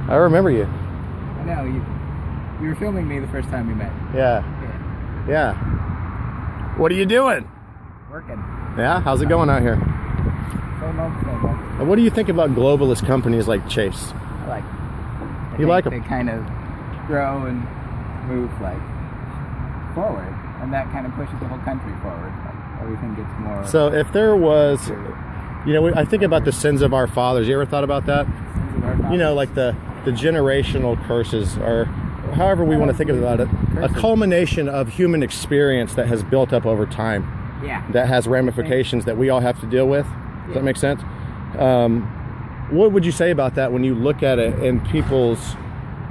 I remember you. I know, you were filming me the first time we met. Yeah. Yeah. What are you doing? Working. Yeah? How's it going out here? Same old, same old. What do you think about globalist companies like Chase? I like them. You like them? They kind of grow and move like forward, and that kind of pushes the whole country forward. Like, everything gets more... So if there was... You know, I think about the sins of our fathers. You ever thought about that? Sins of our fathers. You know, like the generational curses, or however we want to think about it. A culmination of human experience that has built up over time. Yeah. That has ramifications that we all have to deal with. Does that make sense? What would you say about that when you look at it in people's,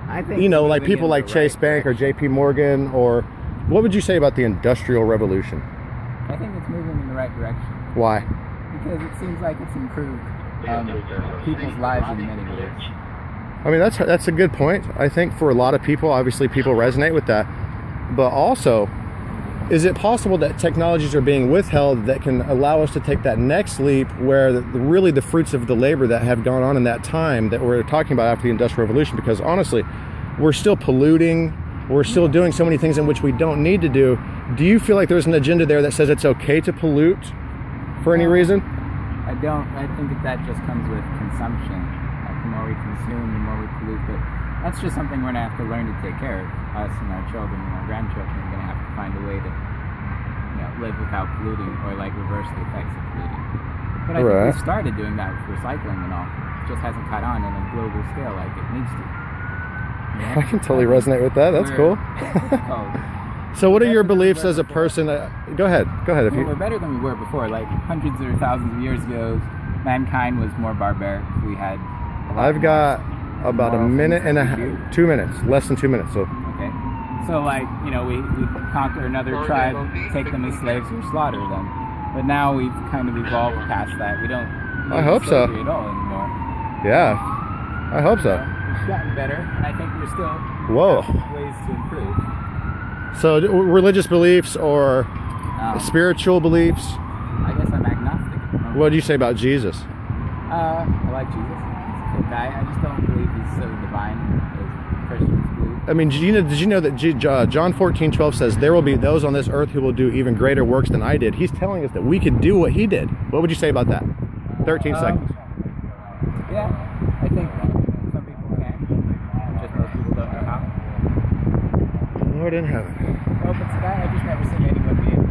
I think you know, like people like Chase Bank or JP Morgan, or what would you say about the Industrial Revolution? I think it's moving in the right direction. Why? Because it seems like it's improved people's lives in many ways. I mean, that's a good point. I think for a lot of people, obviously people resonate with that. But also, is it possible that technologies are being withheld that can allow us to take that next leap where really the fruits of the labor that have gone on in that time that we're talking about after the Industrial Revolution? Because honestly, we're still polluting. We're still doing so many things in which we don't need to do. Do you feel like there's an agenda there that says it's okay to pollute for any reason? I don't. I think that just comes with consumption. Like the more we consume, the more we pollute. But that's just something we're going to have to learn to take care of. Us and our children and our grandchildren are going to have to find a way to, you know, live without polluting, or like reverse the effects of polluting. But I think we started doing that with recycling and all. It just hasn't caught on a global scale like it needs to. You know? I can totally resonate with that. That's cool. So what are your beliefs as a person? Go ahead. If you... We're better than we were before. Like hundreds or thousands of years ago, mankind was more barbaric. We had... I've got about a minute and a half, 2 minutes, less than 2 minutes. So. Okay. So like, you know, we conquer another tribe, take them as slaves, or slaughter them. But now we've kind of evolved past that. We don't I hope so. at all anymore. Yeah, I hope so. It's gotten better, and I think we're still ways to improve. So religious beliefs or spiritual beliefs? I guess I'm agnostic. What do you say about Jesus? I like Jesus. He's a cool guy. I just don't believe he's so divine as Christians believe. I mean, did you know that John 14:12 says, there will be those on this earth who will do even greater works than I did? He's telling us that we could do what he did. What would you say about that? 13 seconds. Yeah, I think some people can. Just most people don't know how. Lord in heaven. Well, but I just never seen anyone being